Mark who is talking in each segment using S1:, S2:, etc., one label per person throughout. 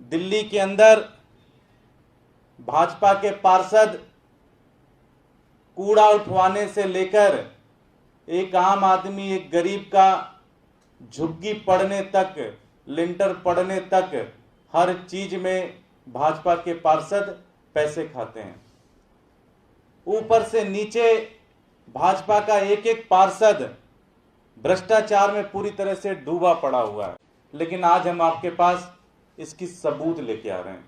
S1: दिल्ली के अंदर भाजपा के पार्षद कूड़ा उठवाने से लेकर एक आम आदमी, एक गरीब का झुग्गी पड़ने तक, लिंटर पड़ने तक, हर चीज में भाजपा के पार्षद पैसे खाते हैं। ऊपर से नीचे भाजपा का एक एक पार्षद भ्रष्टाचार में पूरी तरह से डूबा पड़ा हुआ है। लेकिन आज हम आपके पास इसकी सबूत लेके आ रहे हैं।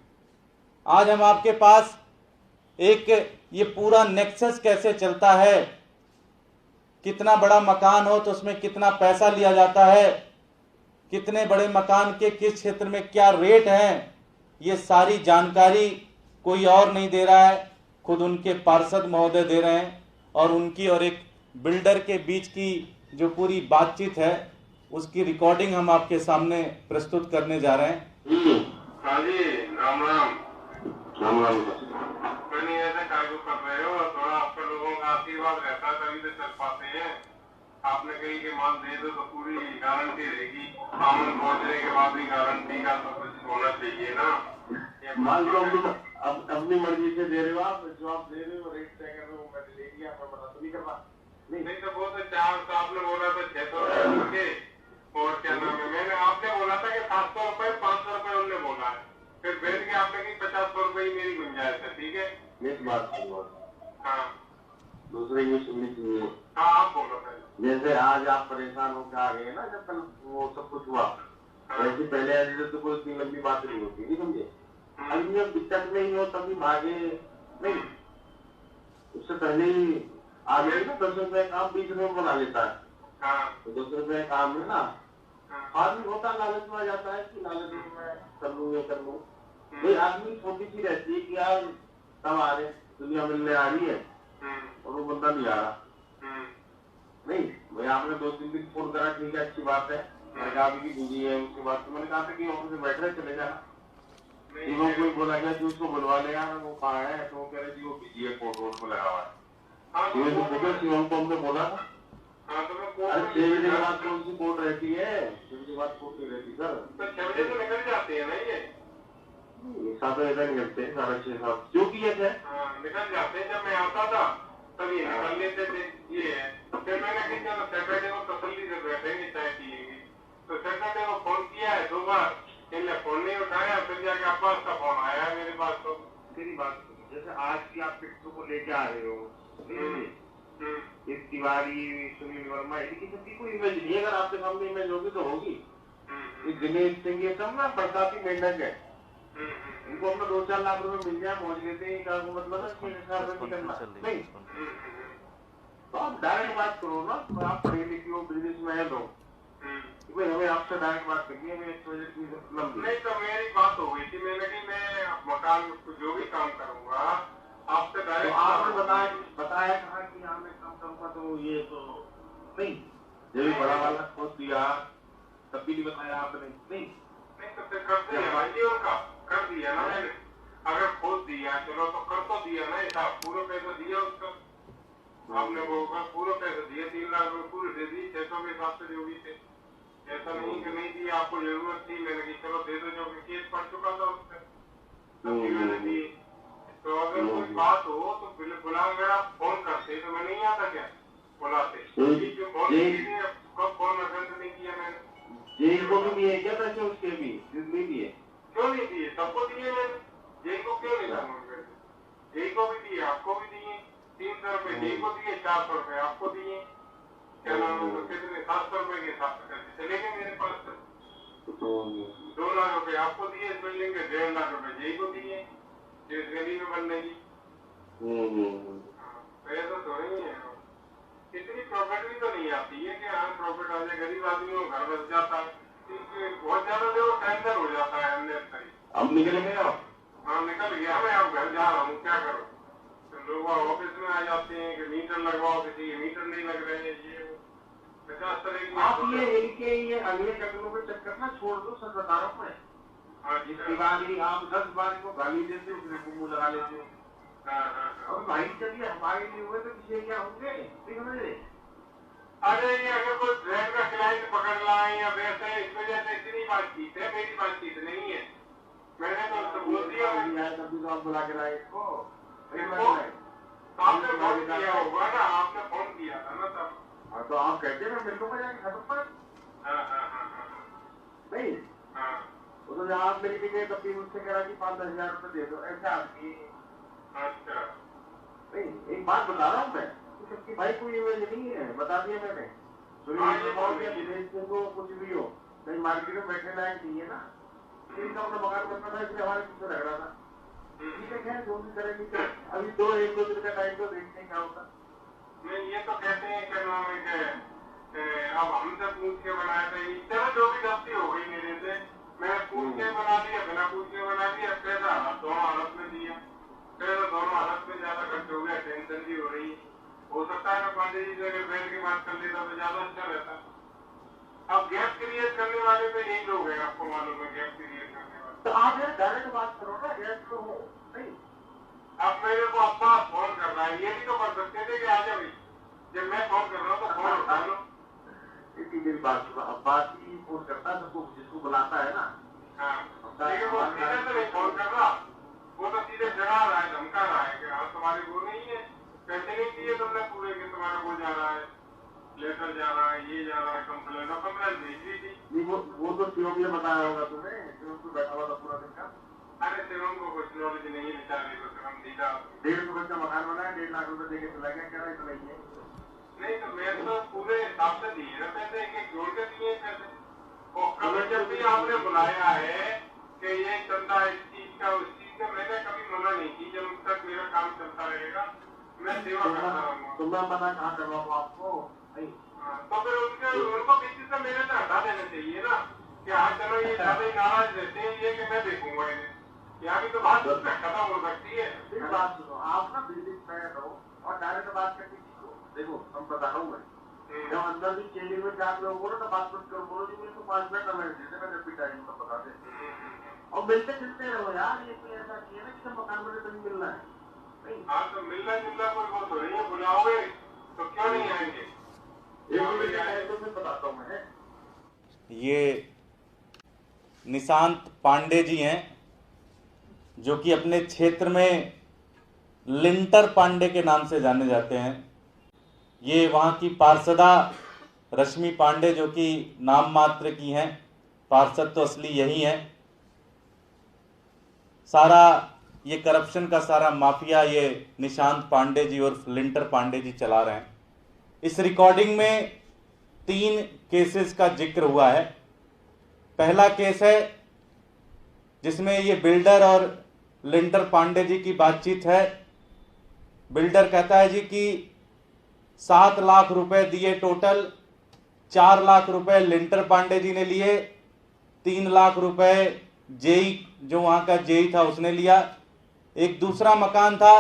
S1: आज हम आपके पास एक ये पूरा नेक्सस कैसे चलता है, कितना बड़ा मकान हो तो उसमें कितना पैसा लिया जाता है, कितने बड़े मकान के किस क्षेत्र में क्या रेट हैं, ये सारी जानकारी कोई और नहीं दे रहा है, खुद उनके पार्षद महोदय दे रहे हैं। और उनकी और एक बिल्डर के बीच की जो पूरी बातचीत है उसकी रिकॉर्डिंग हम आपके सामने प्रस्तुत करने जा रहे हैं।
S2: हाँ जी, राम राम। राम राम। नहीं ऐसे कार्य कर रहे हो, थोड़ा आपके लोगों का आशीर्वाद रहता है तभी तो चल पाते हैं। आपने कहीं के माल दे दो तो पूरी गारंटी रहेगी, सामान पहुंचने के बाद भी गारंटी का तो कुछ होना चाहिए ना।
S3: माल तो अपनी मर्जी से दे रहे हो आप, जो आप दे रहे हो रेट तय कर रहे हो, मैंने ले लिया, मैं मना तो नहीं कर रहा।
S2: नहीं तो वो तो 400 आपने बोला था 600 रुपए और क्या नाम है, मैंने आपने बोला था कि 700 रुपए 500 रुपए उन्होंने बोला है, फिर बैठ के आपने कही 50 रुपए ही मेरी गुंजाइश है। ठीक है,
S3: इस बात
S2: हाँ
S3: दूसरे ये सुननी चाहिए।
S2: हाँ आप बोलो पहले।
S3: जैसे आज आप परेशान होकर आ गए ना, जब कल वो सब कुछ हुआ, वैसे पहले ऐसे तो कोई इतनी लंबी बात नहीं होती, नहीं समझे। अभी जब दिक्कत नहीं हो तभी भागे नहीं, उससे पहले ही आ गए ना। 10 रुपए काम 20 रुपए बना लेता है, तो 10 रुपए काम है ना, आदमी होता लालच में आ जाता है कि लालच में मैं कर लूँ ये कर लूँ। कोई आदमी छोटी सी रहती है कि यार सब आ रहे, दुनिया मिलने आ रही है और वो बंदा नहीं आ रहा। नहीं, मैं आपने 2-3 दिन फोन करा, ठीक है अच्छी बात है, मैंने कहा अभी बिजी है, उसके बाद तो मैंने कहा था कि ऑफिस में बैठ रहे चले जाना। वो कोई बोला गया कि उसको बुलवा ले यार, वो कहाँ है, तो वो कह रहे जी वो बिजी है, कोर्ट रोड में लगा हुआ है। शिवम को हमने बोला था, अरे 6 बजे के बाद कौन सी कोर्ट रहती है, 6 बजे के बाद कोर्ट नहीं रहती सर।
S2: तो 6 बजे तो निकल जाते हैं ना ये
S3: 7 बजे तक निकलते हैं, 6:30 जो किए थे
S2: निकल जाते हैं। जब मैं आता था तब ये निकल लेते थे। ये है फिर मैंने कहा चलो सैटरडे को तसल्ली से बैठेंगे, चाय पिएंगे। तो सैटरडे को फोन किया है 2 बार, इनने फोन नहीं उठाया, फिर जाके अब्बास का फोन आया है मेरे पास। तो
S3: तेरी बात जैसे आज की आप पिट्टू को लेके आ रहे हो, इस तिवारी सुनील वर्मा इनकी सबकी कोई इमेज नहीं है, अगर आपके सामने इमेज होगी तो होगी। दिनेश सिंह ये सब ना बरसाती मेंढक है, इनको अपना 2-4 लाख रुपए मिल जाए मौज लेते हैं, क्या मतलब है 6,000 रुपए करना नहीं। तो आप डायरेक्ट बात करो ना, तो आप पढ़े लिखे हो, बिजनेस मैन हो, भाई हमें आपसे डायरेक्ट बात करनी है, हमें प्रोजेक्ट की मतलब
S2: नहीं। तो मेरी बात हो गई थी, मैंने कही मैं मकान जो भी काम करूंगा आपसे डायरेक्ट।
S3: तो आपने बताया कहा कि हाँ मैं काम करूंगा, तो ये तो नहीं, जब बड़ा वाला खोज दिया तब भी नहीं बताया आपने। नहीं
S2: तो फिर कर दिया भाई जी, उनका कर दिया ना मैंने। अगर खोज दिया चलो तो कर तो दिया ना, हिसाब पूरे पैसे दिया उसका, आपने वो पूरे पैसे दिए, 3 लाख रुपए पूरे दे दिए, 600 के हिसाब से जो भी थे। ऐसा नहीं कि नहीं दिया, आपको जरूरत थी, मैंने कही चलो दे दो, जो केस पड़ चुका था उससे तभी मैंने दी। तो अगर कोई बात हो तो बुला, अगर आप फोन करते तो मैं नहीं आता क्या, बुलाते कब फोन अटेंड नहीं किया मैंने।
S3: जेई को भी दिए क्या पैसे, उसके भी नहीं दिए,
S2: क्यों नहीं दिए, सबको दिए मैंने। जेई को क्यों नहीं दूंगा, जेई को भी दिए, आपको भी दिए, 300 रुपए जेई को दिए, 400 रुपए आपको दिए, क्या नाम है, तो कितने 700 रुपए के हिसाब से चले गए मेरे पास से। 2 लाख रुपए आपको दिए इस बिल्डिंग के, 1.5 लाख रुपए जेई को दिए जो इस गली में बनने की। पैसा तो नहीं है, इतनी प्रॉफिट भी तो नहीं आती है कि हाँ प्रॉफिट आ जाए, गरीब आदमी को घर बच जाता है। बहुत ज्यादा जो टेंशन हो जाता है हमने।
S3: अब निकल गए आप?
S2: हाँ निकल गया मैं, अब घर जा रहा हूँ, क्या करूँ। तो लोग ऑफिस में आ जाते हैं कि मीटर लगवाओ, किसी के मीटर नहीं लग रहे हैं, ये 50 तरह की।
S3: आप ये अगले कदमों पे चक्कर ना छोड़ दो, सच बता रहा हूँ मैं। जिसकी बात आप 10 बार को गाली देते हो, फिर मुंह लगा लेते हो। और भाई चलिए हमारे लिए हुए तो किसी क्या होंगे,
S2: अरे ये अगर कोई ट्रेन का क्लाइंट पकड़ लाए या वैसे, इस वजह से इतनी बातचीत है, मेरी बातचीत नहीं है। मैंने
S3: आप बुला के लाए इसको,
S2: आपने फोन किया होगा ना, आपने फोन किया था ना तब।
S3: हाँ तो आप कहते ना मिल को जाएंगे खत्म पर नहीं। वो तो जहाँ आप मिल के गए तब भी मुझसे कह रहा कि 5-10 हजार रुपए दे दो, ऐसा आदमी।
S2: अच्छा
S3: नहीं एक बात बता रहा हूँ मैं, सबकी भाई कोई इमेज नहीं है, बता दिया मैंने। को कुछ भी हो कहीं मार्केट में बैठने लायक नहीं है ना, इनका अपना मकान बनना था इसलिए हमारे पीछे लग रहा था। ठीक है खैर जो भी करेंगे, अभी 1-2 दिन का टाइम तो देखते हैं क्या होता।
S2: नहीं ये तो कहते हैं क्या नाम है कि अब हमसे पूछ के बनाया था, चलो जो भी गलती हो गई मेरे से, मैंने पूछ के बना दिया, बिना पूछ के बना दिया, पैसा दोनों हालत में दिया, पैसा दोनों हालत में ज्यादा खर्च हो गया, टेंशन भी हो रही। हो सकता है ना पांडे जी से अगर बैठ के बात कर लेता तो ज्यादा अच्छा रहता। अब गैप क्रिएट करने वाले तो यही लोग हैं, आपको मालूम है गैप क्रिएट करने वाले।
S3: तो आप यार डायरेक्ट बात करो ना, गैस तो हो नहीं।
S2: अब मेरे को अब्बा फोन कर रहा है, ये भी तो कर सकते थे कि आ जा भाई, जब मैं फोन कर रहा हूँ तो फोन उठा लो।
S3: इतनी देर बात अब्बा ही फोन करता है तो जिसको बुलाता है ना।
S2: हाँ लेकिन वो सीधे से नहीं फोन कर रहा, वो तो सीधे डरा रहा है, धमका रहा है कि हाँ तुम्हारे वो नहीं है, पैसे नहीं दिए तुमने पूरे के, तुम्हारा वो जा रहा है, लेटर जा रहा है, ये जा रहा है, कंप्लेन भेज दी थी।
S3: वो तो शिवम ने बताया होगा तुम्हें, शिवम तो बैठा हुआ था पूरा दिन का।
S2: अरे शिवम को कुछ नॉलेज नहीं है बेचारे को, शिवम सीधा
S3: 1.5 करोड़ का मकान बनाया, 1.5 लाख रुपए देके चला गया, कह रहा है नहीं है।
S2: नहीं तो मैं तो पूरे हिसाब से दिए ना पैसे, एक जोड़ के दिए पैसे। और कभी जब भी आपने बुलाया है कि ये चंदा इस चीज का उस चीज का, मैंने कभी मना नहीं की, जब तक मेरा काम चलता रहेगा मैं सेवा करता रहूंगा।
S3: तो मैं मना कहाँ कर रहा हूँ आपको नहीं।
S2: तो फिर उनको किसी से मेरे से हटा देना चाहिए ना कि हाँ चलो ये ज्यादा ही नाराज रहते हैं, ये कि मैं देखूंगा इन्हें, यहाँ भी तो बात खत्म हो सकती है।
S3: बात सुनो, आप ना बिल्डिंग में रहो और डायरेक्ट बात करके सीखो। देखो हम बता रहा हूँ मैं, जब अंदर भी चेंजिंग में 4 लोग बोलो ना, बात मत करो, बोलो जी मेरे को 5 मिनट समय देते, मैं जब भी टाइम तो बता दे और मिलते जुलते रहो यार। ये कोई ऐसा नहीं है ना कि मकान में तो नहीं मिलना है।
S2: हाँ तो मिलना जुलना कोई वो तो नहीं है, बुलाओगे तो क्यों नहीं आएंगे।
S3: बताता हूँ मैं,
S1: ये निशांत पांडे जी हैं जो कि अपने क्षेत्र में लिंटर पांडे के नाम से जाने जाते हैं। ये वहाँ की पार्षदा रश्मि पांडे जो कि नाम मात्र की हैं, पार्षद तो असली यही है। सारा ये करप्शन का सारा माफिया ये निशांत पांडे जी और लिंटर पांडे जी चला रहे हैं। इस रिकॉर्डिंग में 3 केसेस का जिक्र हुआ है। पहला केस है जिसमें ये बिल्डर और लिंटर पांडे जी की बातचीत है। बिल्डर कहता है जी कि 7 लाख रुपए दिए टोटल, 4 लाख रुपए लिंटर पांडे जी ने लिए, 3 लाख रुपए जेई जो वहां का जेई था उसने लिया। एक दूसरा मकान था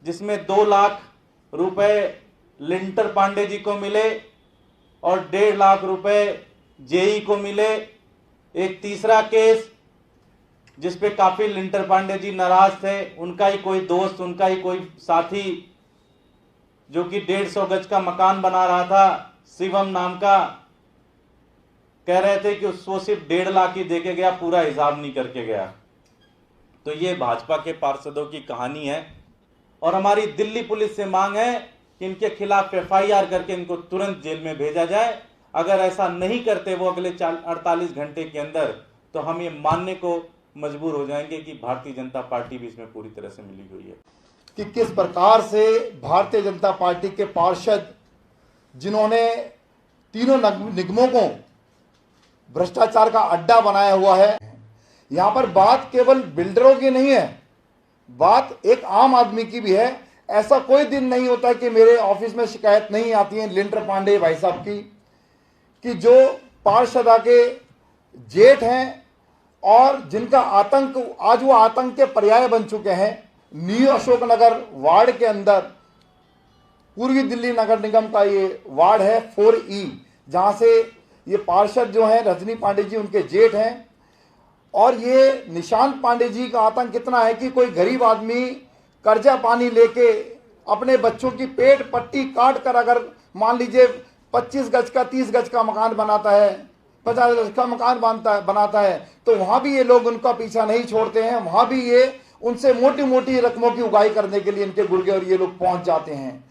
S1: जिसमें 2 लाख रुपए लिंटर पांडे जी को मिले और 1.5 लाख रुपए जेई को मिले। एक तीसरा केस जिस पे काफी लिंटर पांडे जी नाराज थे, उनका ही कोई दोस्त, उनका ही कोई साथी जो कि 150 गज का मकान बना रहा था, शिवम नाम का, कह रहे थे कि उसको सिर्फ 1.5 लाख ही देके गया, पूरा हिसाब नहीं करके गया। तो ये भाजपा के पार्षदों की कहानी है और हमारी दिल्ली पुलिस से मांग है कि इनके खिलाफ FIR करके इनको तुरंत जेल में भेजा जाए। अगर ऐसा नहीं करते वो अगले 48 घंटे के अंदर, तो हम ये मानने को मजबूर हो जाएंगे कि भारतीय जनता पार्टी भी इसमें पूरी तरह से मिली हुई है।
S4: कि किस प्रकार से भारतीय जनता पार्टी के पार्षद जिन्होंने तीनों निगमों को भ्रष्टाचार का अड्डा बनाया हुआ है। यहाँ पर बात केवल बिल्डरों की नहीं है, बात एक आम आदमी की भी है। ऐसा कोई दिन नहीं होता कि मेरे ऑफिस में शिकायत नहीं आती है लिंटर पांडे भाई साहब की, कि जो पार्षदा के जेठ हैं और जिनका आतंक आज वो आतंक के पर्याय बन चुके हैं। न्यू अशोकनगर वार्ड के अंदर पूर्वी दिल्ली नगर निगम का ये वार्ड है 4E, जहां से ये पार्षद जो हैं रजनी पांडे जी उनके जेठ हैं। और ये निशांत पांडे जी का आतंक कितना है कि कोई गरीब आदमी कर्जा पानी लेके अपने बच्चों की पेट पट्टी काट कर अगर मान लीजिए 25 गज का 30 गज का मकान बनाता है, 50 गज का मकान बनाता है, तो वहाँ भी ये लोग उनका पीछा नहीं छोड़ते हैं। वहाँ भी ये उनसे मोटी मोटी रकमों की उगाही करने के लिए इनके गुर्गे और ये लोग पहुंच जाते हैं।